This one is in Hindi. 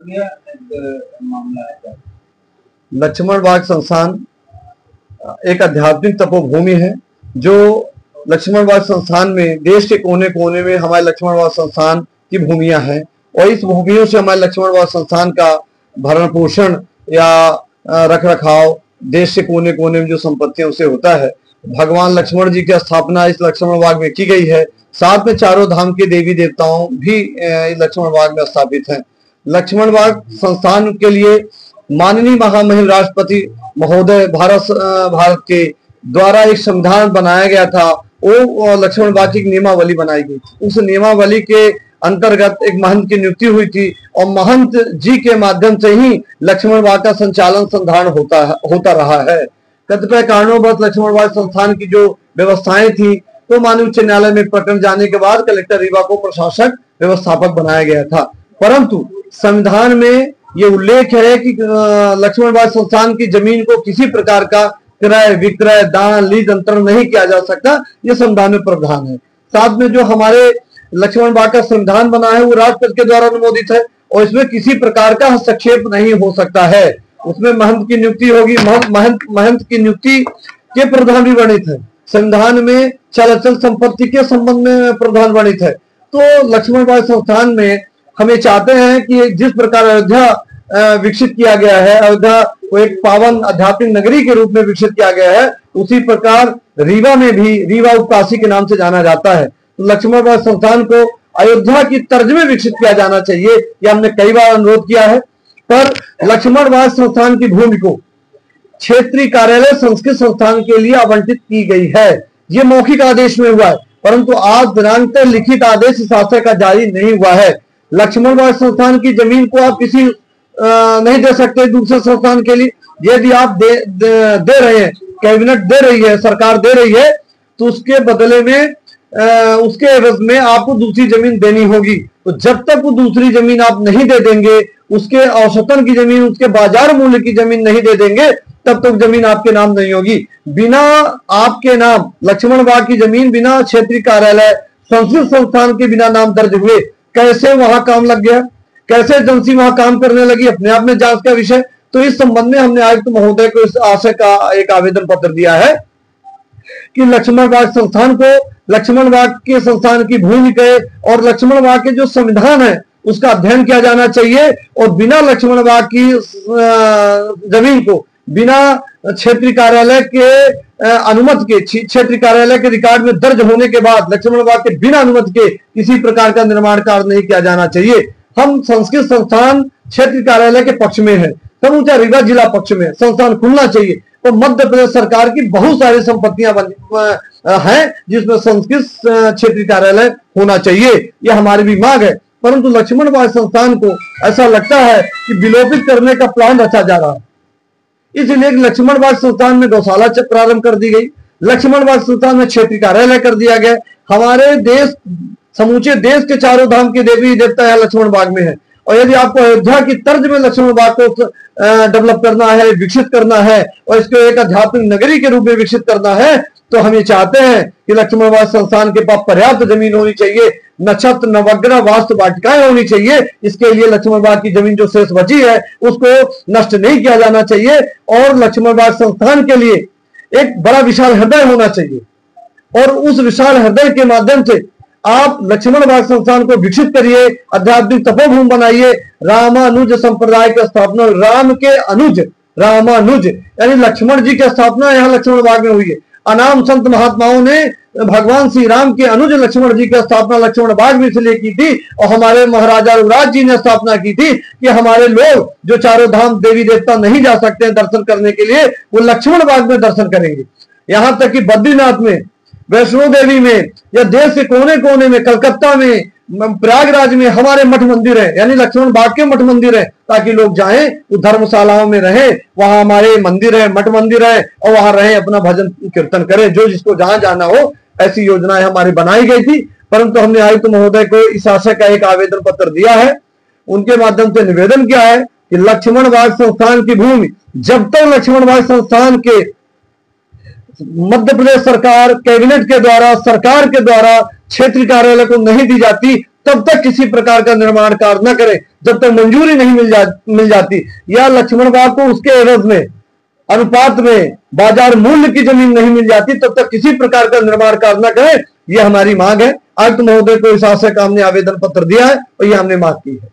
मामला है। लक्ष्मण बाग संस्थान एक आध्यात्मिक तपोभूमि है। जो लक्ष्मण बाग संस्थान में देश के कोने कोने में हमारे लक्ष्मण बाग संस्थान की भूमियां हैं और इस भूमियों से हमारे लक्ष्मण बाग संस्थान का भरण पोषण या रख रखाव देश के कोने कोने में जो संपत्तियों से होता है। भगवान लक्ष्मण जी की स्थापना इस लक्ष्मण बाग में की गई है। साथ में चारों धाम के देवी देवताओं भी लक्ष्मण बाग में स्थापित हैं। लक्ष्मण बाग संस्थान के लिए माननीय महामहिम राष्ट्रपति महोदय भारत के द्वारा एक संविधान बनाया गया था। वो लक्ष्मण बाग की नियमावली बनाई गई। उस नियमावली के अंतर्गत एक महंत की नियुक्ति हुई थी और महंत जी के माध्यम से ही लक्ष्मण बाग का संचालन संधारण होता रहा है। कतिपय कारणोंवश लक्ष्मण बाग संस्थान की जो व्यवस्थाएं थी तो माननीय उच्च न्यायालय में प्रकरण जाने के बाद कलेक्टर रीवा को प्रशासक व्यवस्थापक बनाया गया था। परंतु संविधान में ये उल्लेख है कि लक्ष्मण बाग संस्थान की जमीन को किसी प्रकार का क्रय विक्रय दान लीज अंतरण नहीं किया जा सकता। ये संविधान में प्रावधान है। साथ में जो हमारे लक्ष्मण बाग का संविधान बना है वो राष्ट्रपति के द्वारा अनुमोदित है और इसमें किसी प्रकार का हस्तक्षेप नहीं हो सकता है। उसमें महंत की नियुक्ति होगी। महंत की नियुक्ति के प्रावधान भी वर्णित है। संविधान में चल अचल संपत्ति के संबंध में प्रावधान वर्णित है। तो लक्ष्मण बाग संस्थान में हमें चाहते हैं कि जिस प्रकार अयोध्या विकसित किया गया है, अयोध्या को एक पावन आध्यात्मिक नगरी के रूप में विकसित किया गया है, उसी प्रकार रीवा में भी रीवा उपकाशी के नाम से जाना जाता है। तो लक्ष्मण बाग संस्थान को अयोध्या की तर्ज में विकसित किया जाना चाहिए। यह हमने कई बार अनुरोध किया है। पर लक्ष्मण बाग संस्थान की भूमि को क्षेत्रीय कार्यालय संस्कृत संस्थान के लिए आवंटित की गई है। ये मौखिक आदेश में हुआ है, परंतु आज दिनांक तक लिखित आदेश शासन का जारी नहीं हुआ है। लक्ष्मण बाग संस्थान की जमीन को आप किसी नहीं दे सकते दूसरे संस्थान के लिए। यदि आप दे रहे हैं, कैबिनेट दे रही है, सरकार दे रही है, तो उसके बदले में उसके एवज में आपको दूसरी जमीन देनी होगी। तो जब तक वो दूसरी जमीन आप नहीं दे देंगे, उसके औसतन की जमीन, उसके बाजार मूल्य की जमीन नहीं दे देंगे, तब तक जमीन आपके नाम नहीं होगी। बिना आपके नाम लक्ष्मण बाग की जमीन बिना क्षेत्रीय कार्यालय संस्कृत संस्थान के बिना नाम दर्ज हुए कैसे वहां काम लग गया, कैसे एजेंसी वहां काम करने लगी, अपने आप में जांच का विषय। तो इस संबंध में हमने आयुक्त महोदय को इस आशय का एक आवेदन पत्र दिया है कि लक्ष्मण बाग संस्थान को लक्ष्मण बाग के संस्थान की भूमि के और लक्ष्मण बाग के जो संविधान है उसका अध्ययन किया जाना चाहिए और बिना लक्ष्मण बाग की जमीन को बिना क्षेत्रीय कार्यालय के अनुमति के, क्षेत्रीय कार्यालय के रिकॉर्ड में दर्ज होने के बाद लक्ष्मण बाग के बिना अनुमति के किसी प्रकार का निर्माण कार्य नहीं किया जाना चाहिए। हम संस्कृत संस्थान क्षेत्रीय कार्यालय के पक्ष में है, समूचा रीवा जिला पक्ष में संस्थान खुलना चाहिए। तो मध्य प्रदेश सरकार की बहुत सारी संपत्तियां हैं जिसमें संस्कृत क्षेत्रीय कार्यालय होना चाहिए। यह हमारी भी मांग है। परंतु लक्ष्मण बाग संस्थान को ऐसा लगता है कि विलोपित करने का प्लान रचा जा रहा है। इसलिए लक्ष्मण बाग संस्थान में गौशाला प्रारंभ कर दी गई, लक्ष्मण बाग संस्थान में क्षेत्रीय कार्यालय कर दिया गया। हमारे देश, समूचे देश के चारों धाम के देवी देवता यहाँ लक्ष्मण बाग में है और यदि आपको अयोध्या की तर्ज में लक्ष्मण बाग को डेवलप करना है, विकसित करना है और इसको एक आध्यात्मिक नगरी के रूप में विकसित करना है, तो हम ये चाहते हैं कि लक्ष्मण बाग संस्थान के पास पर्याप्त जमीन होनी चाहिए, नक्षत्र नवग्रह वास्तु वाटिकाएं होनी चाहिए। इसके लिए लक्ष्मण बाग की जमीन जो शेष बची है उसको नष्ट नहीं किया जाना चाहिए और लक्ष्मण बाग संस्थान के लिए एक बड़ा विशाल हृदय होना चाहिए और उस विशाल हृदय के माध्यम से आप लक्ष्मण बाग संस्थान को विकसित करिए, आध्यात्मिक तपोभूमि बनाइए। रामानुज संप्रदाय की स्थापना, राम के अनुज रामानुज यानी लक्ष्मण जी की स्थापना यहाँ लक्ष्मण बाग में हुई है। अनाम संत महात्माओं ने भगवान श्री राम के अनुज लक्ष्मण जी की स्थापना लक्ष्मण बाग में इसलिए की थी और हमारे महाराजा युवराज जी ने स्थापना की थी कि हमारे लोग जो चारों धाम देवी देवता नहीं जा सकते हैं दर्शन करने के लिए, वो लक्ष्मण बाग में दर्शन करेंगे। यहां तक कि बद्रीनाथ में, वैष्णो देवी में या देश के कोने कोने में, कलकत्ता में, प्रयागराज में हमारे मठ मंदिर है, यानी लक्ष्मण बाग के मठ मंदिर है, ताकि लोग जाएं, वो धर्मशालाओं में रहें, वहां हमारे मंदिर है, मठ मंदिर है और वहां रहें, अपना भजन कीर्तन करें। जो जिसको जहां जाना हो, ऐसी योजनाएं हमारी बनाई गई थी। परंतु हमने आयुक्त महोदय को इस आशय का एक आवेदन पत्र दिया है। उनके माध्यम से निवेदन किया है कि लक्ष्मण बाग संस्थान की भूमि जब तक लक्ष्मण बाग संस्थान के मध्य प्रदेश सरकार कैबिनेट के द्वारा, सरकार के द्वारा क्षेत्रीय कार्यालय को नहीं दी जाती, तब तक किसी प्रकार का निर्माण कार्य न करें। जब तक मंजूरी नहीं मिल जाती या लक्ष्मण बाग को उसके एवज में अनुपात में बाजार मूल्य की जमीन नहीं मिल जाती, तब तक किसी प्रकार का निर्माण कार्य न करें। यह हमारी मांग है। आयुक्त महोदय को इस आशय का हमने आवेदन पत्र दिया है और यह हमने मांग की है।